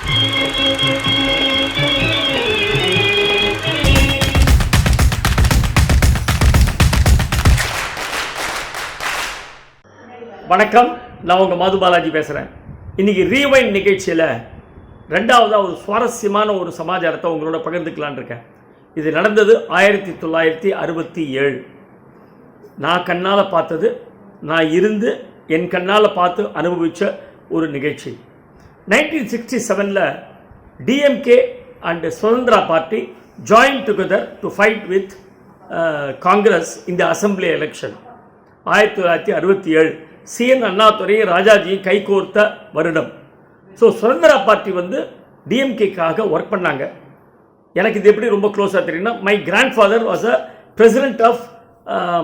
வணக்கம், நான் உங்கள் மது பாலாஜி பேசுகிறேன். இன்றைக்கி ரீவைண்ட் நிகழ்ச்சியில் ரெண்டாவதாக ஒரு சுவாரஸ்யமான ஒரு சமாச்சாரத்தை உங்களோட பகிர்ந்துக்கலான் இருக்கேன். இது நடந்தது 1967. நான் கண்ணால் பார்த்தது, நான் இருந்து என் கண்ணால் பார்த்து அனுபவித்த ஒரு நிகழ்ச்சி. 1967 DMK and Swatantra party join together to fight with Congress இந்த assembly election. 1967 CN Annadurai Rajaji கைகோர்த்த வருடம். ஸோ சுதந்திரா பார்ட்டி டிஎம்கேக்காக ஒர்க் பண்ணாங்க. எனக்கு இது எப்படி ரொம்ப க்ளோஸாக தெரியும்னா, my grandfather was a president of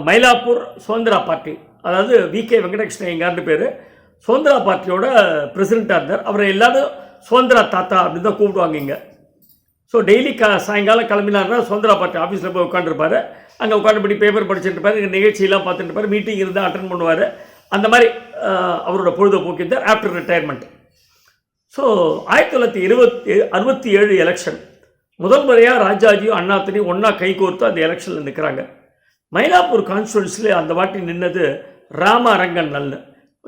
Mylapore Swatantra party. அதாவது விகே வெங்கடகிருஷ்ண ஐயங்கார்னு பேர், சுதந்திரா பார்ட்டியோட பிரசிடெண்ட்டாக இருந்தார். அவரை எல்லாரும் சுதந்திரா தாத்தா அப்படின்னு தான் கூப்பிடுவாங்க இங்கே. ஸோ டெய்லி சாயங்காலம் கிளம்பினார்னா சுதந்திரா பார்ட்டி ஆஃபீஸில் போய் உட்காந்துருப்பார். அங்கே உட்காந்துபடி பேப்பர் படிச்சுட்டு இருப்பார், நிகழ்ச்சியெல்லாம் பார்த்துட்டு இருப்பார், மீட்டிங் இருந்தால் அட்டன் பண்ணுவார். அந்த மாதிரி அவரோட பொழுதுபோக்கு இருந்தார் ஆஃப்டர் ரிட்டையர்மெண்ட். ஸோ 1967 எலெக்ஷன் முதல் முறையாக ராஜாஜியும் அண்ணாதுரையும் ஒன்றா கைகோர்த்து அந்த எலெக்ஷனில் நிற்கிறாங்க. மயிலாப்பூர் கான்ஸ்டுவன்சியில் அந்த வாட்டி நின்னது ராம அரங்கன் நல்ல.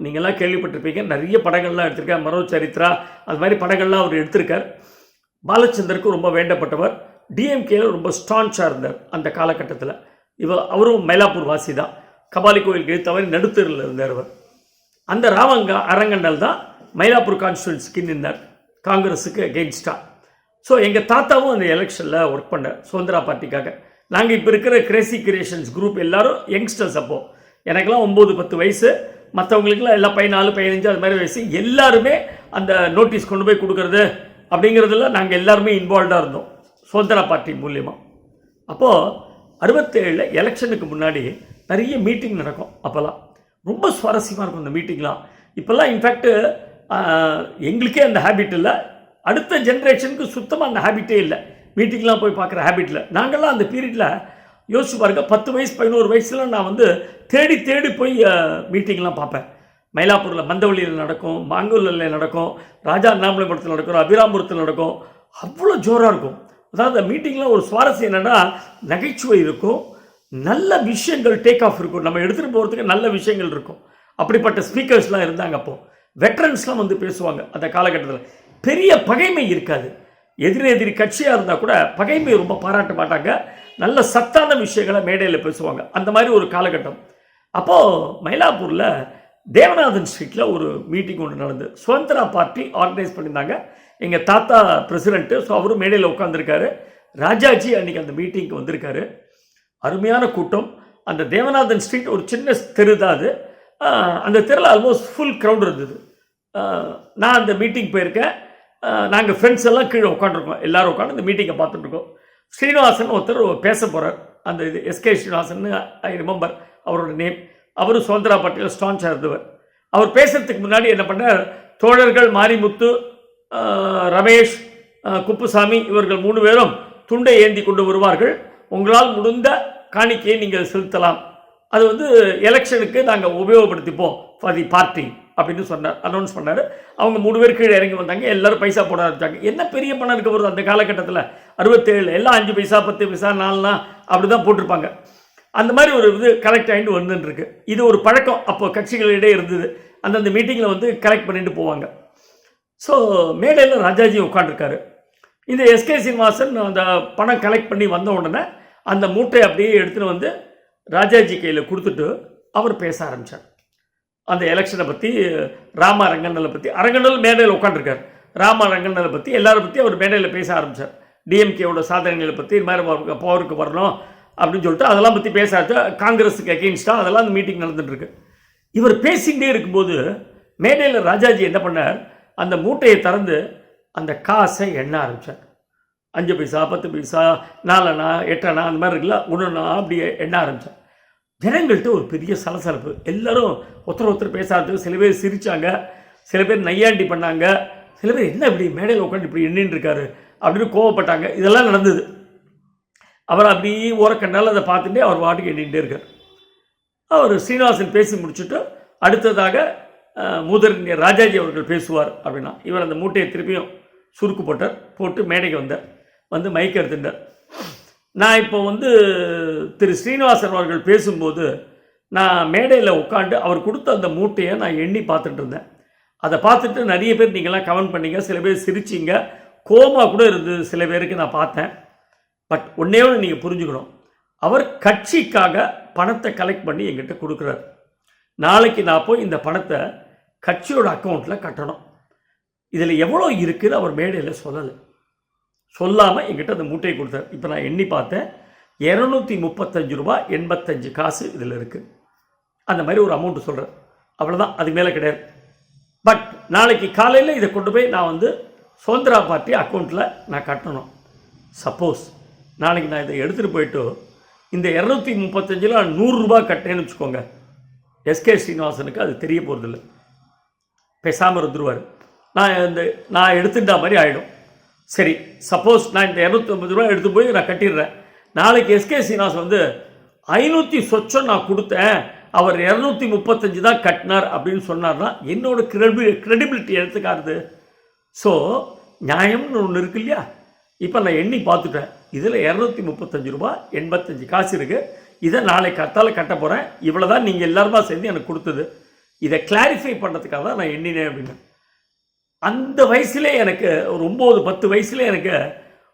நீங்கள்லாம் கேள்விப்பட்டிருப்பீங்க, நிறைய படங்கள்லாம் எடுத்திருக்கார். மரோ சரித்ரா அது மாதிரி படங்கள்லாம் அவர் எடுத்திருக்கார். பாலச்சந்தருக்கு ரொம்ப வேண்டப்பட்டவர். டிஎம்கேல ரொம்ப ஸ்டான்ச்சாக இருந்தார் அந்த காலகட்டத்தில். அவரும் மயிலாப்பூர் வாசி தான். கபாலி கோயிலுக்கு தவிர நடுத்தரில் இருந்தார் அவர். அந்த அரங்கண்டல் தான் மயிலாப்பூர் கான்ஸ்டுவன்சிக்கு நின்றார் காங்கிரஸுக்கு அகெயின்ஸ்டாக. ஸோ எங்கள் தாத்தாவும் அந்த எலெக்ஷனில் ஒர்க் பண்ணார் சுதந்திரா பார்ட்டிக்காக. நாங்கள் இப்போ இருக்கிற கிரேசி கிரியேஷன்ஸ் குரூப் எல்லோரும் யங்ஸ்டர்ஸ். அப்போது எனக்கெல்லாம் 9-10 வயசு, மற்றவங்களுக்குலாம் எல்லாம் 14-15 அது மாதிரி வயசு. எல்லாருமே அந்த நோட்டீஸ் கொண்டு போய் கொடுக்குறது அப்படிங்கிறதுல நாங்கள் எல்லாருமே இன்வால்வ்டாக இருந்தோம் சுதந்திரா பார்ட்டி மூலியமாக. அப்போது 67 எலெக்ஷனுக்கு முன்னாடி நிறைய மீட்டிங் நடக்கும். அப்போல்லாம் ரொம்ப சுவாரஸ்யமாக இருக்கும் இந்த மீட்டிங்லாம். இப்போல்லாம் இன்ஃபேக்ட் எங்களுக்கே அந்த ஹேபிட் இல்லை, அடுத்த ஜென்ரேஷனுக்கு சுத்தமாக அந்த ஹேபிட்டே இல்லை, மீட்டிங்லாம் போய் பார்க்குற ஹேபிட்டில். நாங்கள்லாம் அந்த பீரியடில் யோசிச்சு பாருங்கள், 10 வயசு 11 வயசுல நான் தேடி தேடி போய் மீட்டிங்லாம் பார்ப்பேன். மயிலாப்பூரில் மந்தவழியில் நடக்கும், மாங்கூரில் நடக்கும், ராஜா அண்ணாமலைபுரத்தில் நடக்கும், அபிராமபுரத்தில் நடக்கும். அவ்வளோ ஜோராக இருக்கும். அதாவது மீட்டிங்கில் ஒரு சுவாரஸ்யம் என்னென்னா, நகைச்சுவை இருக்கும், நல்ல விஷயங்கள் டேக் ஆஃப் இருக்கும், நம்ம எடுத்துகிட்டு போகிறதுக்கு நல்ல விஷயங்கள் இருக்கும். அப்படிப்பட்ட ஸ்பீக்கர்ஸ்லாம் இருந்தாங்க. அப்போது வெட்ரன்ஸ்லாம் பேசுவாங்க. அந்த காலகட்டத்தில் பெரிய பகைமை இருக்காது. எதிரெதிரி கட்சியாக இருந்தால் கூட பகைமை ரொம்ப பாராட்ட மாட்டாங்க. நல்ல சத்தான விஷயங்களை மேடையில் பேசுவாங்க. அந்த மாதிரி ஒரு காலகட்டம். அப்போது மயிலாப்பூரில் தேவநாதன் ஸ்ட்ரீட்டில் ஒரு மீட்டிங் ஒன்று நடந்தது. சுதந்திரா பார்ட்டி ஆர்கனைஸ் பண்ணியிருந்தாங்க. எங்கள் தாத்தா பிரசிடெண்ட்டு. ஸோ அவரும் மேடையில் உட்காந்துருக்காரு. ராஜாஜி அன்றைக்கி அந்த மீட்டிங்க்கு வந்திருக்காரு. அருமையான கூட்டம். அந்த தேவநாதன் ஸ்ட்ரீட் ஒரு சின்ன தெரு தான் அது. அந்த தெருவில் ஆல்மோஸ்ட் ஃபுல் க்ரௌட் இருந்தது. நான் அந்த மீட்டிங் போயிருக்கேன். நாங்கள் ஃப்ரெண்ட்ஸ் எல்லாம் கீழே உட்காந்துருக்கோம். எல்லோரும் உட்காந்து இந்த மீட்டிங்கை பார்த்துட்ருக்கோம். ஸ்ரீனிவாசன் ஒருத்தர் பேச போகிறார். அந்த இது எஸ்கே ஸ்ரீனிவாசன், ஐ ரிமெம்பர் அவரோட நேம். அவரும் சுதந்திரா பார்ட்டியில் ஸ்டான்ச்சாக இருந்தவர். அவர் பேசுகிறதுக்கு முன்னாடி என்ன பண்ணார், தோழர்கள் மாரிமுத்து, ரமேஷ், குப்புசாமி இவர்கள் 3 பேரும் துண்டை ஏந்தி கொண்டு வருவார்கள். உங்களால் முடிந்த காணிக்கையை நீங்கள் செலுத்தலாம். அது எலெக்ஷனுக்கு நாங்கள் உபயோகப்படுத்திப்போம் ஃபார் தி பார்ட்டி அப்படின்னு சொன்னார், அனௌன்ஸ் பண்ணார். அவங்க 3 பேர் கீழே இறங்கி வந்தாங்க. எல்லோரும் பைசா போட ஆரம்பித்தாங்க. என்ன பெரிய பணம் இருக்க வருது அந்த காலகட்டத்தில் 67 எல்லாம் 5 பைசா 10 பைசா 4 அப்படி தான் போட்டிருப்பாங்க. அந்த மாதிரி ஒரு இது கலெக்ட் ஆகிட்டு வந்துருக்கு. இது ஒரு பழக்கம் அப்போ கட்சிகளிடையே இருந்தது. அந்தந்த மீட்டிங்கில் கலெக்ட் பண்ணிட்டு போவாங்க. ஸோ மேடையில் ராஜாஜி உட்காந்துருக்காரு. இந்த எஸ்கே சீனிவாசன் அந்த பணம் கலெக்ட் பண்ணி வந்த உடனே அந்த மூட்டையை அப்படியே எடுத்துகிட்டு ராஜாஜி கையில் கொடுத்துட்டு அவர் பேச ஆரம்பித்தார். அந்த எலெக்ஷனை பற்றி, ராம அரங்கண்ணலை பற்றி. அரங்கண்ணல் மேடையில் உட்காந்துருக்கார். ராம அரங்கண்ணலை பற்றி எல்லாரை பற்றி அவர் மேடையில் பேச ஆரம்பித்தார். டிஎம்கேவோட சாதனைகளை பற்றி, இது மாதிரி பவருக்கு வரணும் அப்படின்னு சொல்லிட்டு அதெல்லாம் பற்றி பேச ஆரம்பித்தார். காங்கிரஸுக்கு அகெயின்ஸ்டாக அதெல்லாம் அந்த மீட்டிங் நடந்துகிட்ருக்கு. இவர் பேசிகிட்டே இருக்கும்போது மேடையில் ராஜாஜி என்ன பண்ணார், அந்த மூட்டையை திறந்து அந்த காசை எண்ண ஆரம்பித்தார். 5 பைசா 10 பைசா 4 அணா 8 அணா அந்த மாதிரி இருக்குல்ல, 1 அணா அப்படியே எண்ண ஆரம்பித்தார். ஜனங்கள்கிட்ட ஒரு பெரிய சலசலப்பு. எல்லோரும் ஒருத்தர் பேச ஆரம்பிச்சு. சில பேர் சிரித்தாங்க, சில பேர் நையாண்டி பண்ணாங்க, சில பேர் என்ன இப்படி மேடையில் உட்காந்து இப்படி எண்ணின்னு இருக்காரு அப்படின்னு கோவப்பட்டாங்க. இதெல்லாம் நடந்தது. அவர் அப்படி ஓரக்கண்ணால் அதை பார்த்துட்டே அவர் வாட்டுக்கு எண்ணிகிட்டே இருக்கார். அவர் ஸ்ரீனிவாசன் பேசி முடிச்சுட்டு அடுத்ததாக மூதறிஞர் ராஜாஜி அவர்கள் பேசுவார் அப்படின்னா, இவர் அந்த மூட்டையை திருப்பியும் சுருக்கு போட்டார், போட்டு மேடைக்கு வந்தார், வந்து மைக் எடுத்துட்டார். நான் இப்போ வந்து திரு ஸ்ரீனிவாசன் அவர்கள் பேசும்போது நான் மேடையில் உட்காந்து அவர் கொடுத்த அந்த மூட்டையை நான் எண்ணி பார்த்துட்டு இருந்தேன். அதை பார்த்துட்டு நிறைய பேர் நீங்களாம் கமெண்ட் பண்ணிங்க, சில பேர் சிரிச்சிங்க, கோமா கூட இருந்தது சில பேருக்கு நான் பார்த்தேன். பட் ஒன்றே ஒன்று நீங்கள் புரிஞ்சுக்கணும், அவர் கட்சிக்காக பணத்தை கலெக்ட் பண்ணி எங்கிட்ட கொடுக்குறார். நாளைக்கு நான் போய் இந்த பணத்தை கட்சியோட அக்கௌண்ட்டில் கட்டணும். இதில் எவ்வளோ இருக்குதுன்னு அவர் மேடையில் சொல்லலை, சொல்லாமல் எங்கிட்ட அந்த மூட்டையை கொடுத்தார். இப்போ நான் எண்ணி பார்த்தேன், 235 ரூபா 85 காசு இதில் இருக்குது. அந்த மாதிரி ஒரு அமௌண்ட்டு சொல்கிறேன், அவ்வளோதான், அது மேலே கிடையாது. பட் நாளைக்கு காலையில் இதை கொண்டு போய் நான் வந்து சுதந்திரா பார்ட்டி அக்கௌண்ட்டில் நான் கட்டணும். சப்போஸ் நாளைக்கு நான் இதை எடுத்துகிட்டு போயிட்டு இந்த 235 100 ரூபா கட்டேன்னு வச்சுக்கோங்க, எஸ்கே ஸ்ரீனிவாசனுக்கு அது தெரிய போகிறதில்ல, பேசாமல் இருந்துருவார். நான் எடுத்துட்டா மாதிரி ஆகிடும். சரி, சப்போஸ் நான் இந்த 250 ரூபா எடுத்து போய் நான் கட்டிடுறேன். நாளைக்கு எஸ்கே ஸ்ரீனிவாசன் வந்து 500 சொச்சம் நான் கொடுத்தேன், அவர் 235 தான் கட்டினார் அப்படின்னு சொன்னார்னா என்னோட கிரெடிபிலிட்டி எடுத்துக்காருது. ஸோ நியாயம்னு ஒன்று இருக்கு இல்லையா? இப்போ நான் எண்ணி பார்த்துட்டேன், இதில் 235 ரூபா 85 காசு இருக்குது. இதை நாளைக்கு கட்டால் கட்ட போகிறேன். இவ்வளோ தான் நீங்கள் எல்லாருமா சேர்ந்து எனக்கு கொடுத்தது. இதை கிளாரிஃபை பண்ணுறதுக்காக தான் நான் எண்ணினேன் அப்படின்னு. அந்த வயசுலே எனக்கு ஒரு 9-10 வயசுல எனக்கு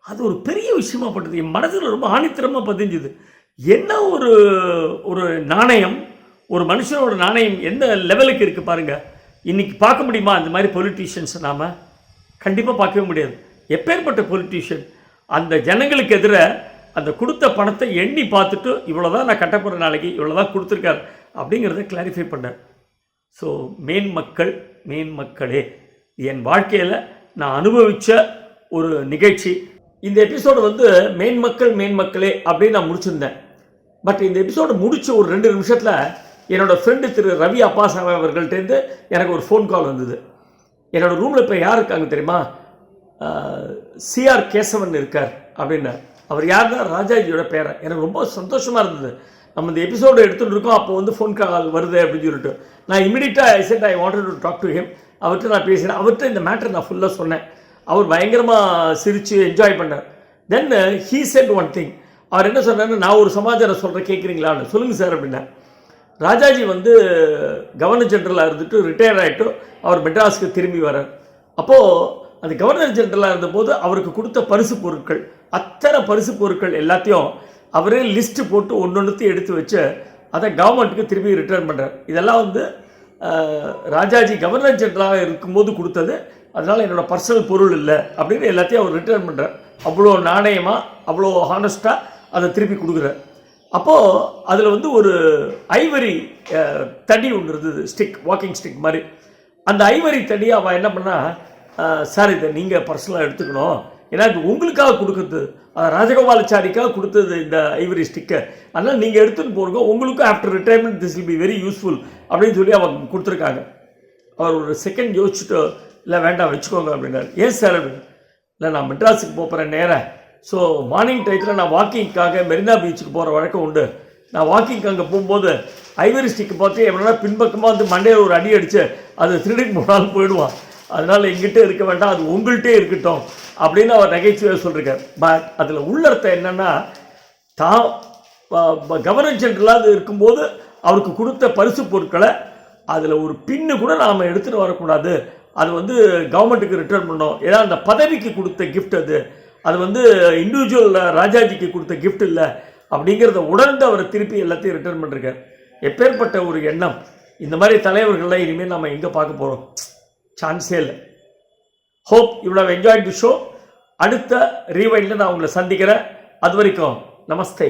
அது ஒரு பெரிய விஷயமா பட்டது. என் மனசில் ரொம்ப ஆணித்தரமாக பதிஞ்சுது. என்ன ஒரு ஒரு நாணயம், ஒரு மனுஷனோட நாணயம் எந்த லெவலுக்கு இருக்குது பாருங்கள். இன்றைக்கி பார்க்க முடியுமா அந்த மாதிரி பொலிட்டீஷியன்ஸை? நாம் கண்டிப்பாக பார்க்கவே முடியாது. எப்பேற்பட்ட பொலிட்டீஷியன் அந்த ஜனங்களுக்கு எதிராக அந்த கொடுத்த பணத்தை எண்ணி பார்த்துட்டு இவ்வளோ தான் நான் கட்டப்படுற நாளைக்கு இவ்வளோ தான் கொடுத்துருக்கார் அப்படிங்கிறத கிளாரிஃபை பண்ணேன். ஸோ மேன்மக்களே, என் வாழ்க்கையில் நான் அனுபவித்த ஒரு நிகழ்ச்சி. இந்த எபிசோடு வந்து மேன்மக்களே அப்படின்னு நான் முடிச்சிருந்தேன். பட் இந்த எபிசோடு முடித்த ஒரு 2 நிமிஷத்தில் என்னோடய ஃப்ரெண்டு திரு ரவி அப்பாசாமி அவர்கள்ட்டேருந்து எனக்கு ஒரு ஃபோன் கால் வந்தது. என்னோடய ரூமில் இப்போ யார் இருக்காங்க தெரியுமா? சிஆர் கேசவன் இருக்கார் அப்படின்னு. அவர் யாருன்னா ராஜாஜியோட பேரை. எனக்கு ரொம்ப சந்தோஷமாக இருந்தது. நம்ம இந்த எபிசோடு எடுத்துகிட்டு இருக்கோம், அப்போ வந்து ஃபோன் கால் வருது அப்படின்னு சொல்லிட்டு நான் இமீடியட்டாக I wanted to talk to him. அவர்கிட்ட நான் பேசினேன். அவர்கிட்ட இந்த மேட்டர் நான் ஃபுல்லாக சொன்னேன். அவர் பயங்கரமாக சிரித்து என்ஜாய் பண்ணார். Then he said one thing. அவர் என்ன சொன்னார்னா, நான் ஒரு சமாச்சாரம் சொல்கிறேன் கேட்குறீங்களான்னு. சொல்லுங்கள் சார் அப்படின்னா. ராஜாஜி வந்து கவர்னர் ஜெனரலாக இருந்துட்டு ரிட்டையர் ஆகிட்டு அவர் மெட்ராஸுக்கு திரும்பி வரார். அப்போது அந்த கவர்னர் ஜெனரலாக இருந்தபோது அவருக்கு கொடுத்த பரிசு பொருட்கள், அத்தனை பரிசு பொருட்கள் எல்லாத்தையும் அவரே லிஸ்ட்டு போட்டு ஒன்றொன்றுத்தையும் எடுத்து வச்சு அதை கவர்மெண்ட்டுக்கு திரும்பி ரிட்டர்ன் பண்ணுறார். இதெல்லாம் வந்து ராஜாஜி கவர்னர் ஜெனரலாக இருக்கும்போது கொடுத்தது, அதனால் என்னோடய பர்சனல் பொருள் இல்லை அப்படின்னு எல்லாத்தையும் அவர் ரிட்டர்ன் பண்ணுறார். அவ்வளோ நாணயமாக, அவ்வளோ ஹானஸ்ட்டாக அதை திருப்பி கொடுக்குறார். அப்போது அதில் வந்து ஒரு ஐவரி தடி ஒன்று இருந்தது, ஸ்டிக், வாக்கிங் ஸ்டிக் மாதிரி. அந்த ஐவரி தடியை அவன் என்ன பண்ணால், சார் இதை நீங்கள் பர்சனலாக எடுத்துக்கணும், ஏன்னா இது உங்களுக்காக கொடுக்குறது, ராஜகோபாலாச்சாரிக்காக கொடுத்தது இந்த ஐவரி ஸ்டிக்கை, அதனால் நீங்கள் எடுத்துகிட்டு போகிறோங்க, உங்களுக்கும் after retirement this will be very useful அப்படின்னு சொல்லி அவங்க கொடுத்துருக்காங்க. அவர் ஒரு செகண்ட் யோசிச்சுட்டு, இல்லை வேண்டாம் வச்சுக்கோங்க அப்படின்னாரு. ஏன் சார் அப்படின்னு. இல்லை நான் மெட்ராஸுக்கு போகிறேன் நேராக, ஸோ மார்னிங் டயத்தில் நான் வாக்கிங்காக மெரினா பீச்சுக்கு போகிற வழக்கம் உண்டு. நான் வாக்கிங்க்கு அங்கே போகும்போது ஐவரி ஸ்டிக்கு பார்த்து எவ்வளோனா பின்பக்கமாக வந்து மண்டையில் ஒரு அடி அடித்து அது திருடிக்கு போனாலும் போயிடுவான், அதனால் எங்கிட்ட இருக்க வேண்டாம், அது உங்கள்கிட்டே இருக்கட்டும் அப்படின்னு அவர் நகைச்சுவையாக சொல்லியிருக்கார். பட் அதில் உள்ளர்த்தம் என்னென்னா, தான் கவர்னர் ஜெனரலாக இருக்கும்போது அவருக்கு கொடுத்த பரிசு பொருட்களை அதில் ஒரு பின்னு கூட நாம் எடுத்துகிட்டு வரக்கூடாது, அது வந்து கவர்மெண்ட்டுக்கு ரிட்டர்ன் பண்ணோம். ஏன்னா அந்த பதவிக்கு கொடுத்த கிஃப்ட் அது வந்து இண்டிவிஜுவல் ராஜாஜிக்கு கொடுத்த கிஃப்ட் இல்லை அப்படிங்கிறத உணர்ந்து அவரை திருப்பி எல்லாத்தையும் ரிட்டர்ன் பண்ணிருக்கார். எப்பேற்பட்ட ஒரு எண்ணம்! இந்த மாதிரி தலைவர்கள்லாம் இனிமேல் நம்ம எங்கே பார்க்க போகிறோம்? சான்ஸே இல்லை. Hope you would have enjoyed the show. அடுத்த ரீவைண்டில் நான் உங்களை சந்திக்கிறேன். அது வரைக்கும் நமஸ்தே.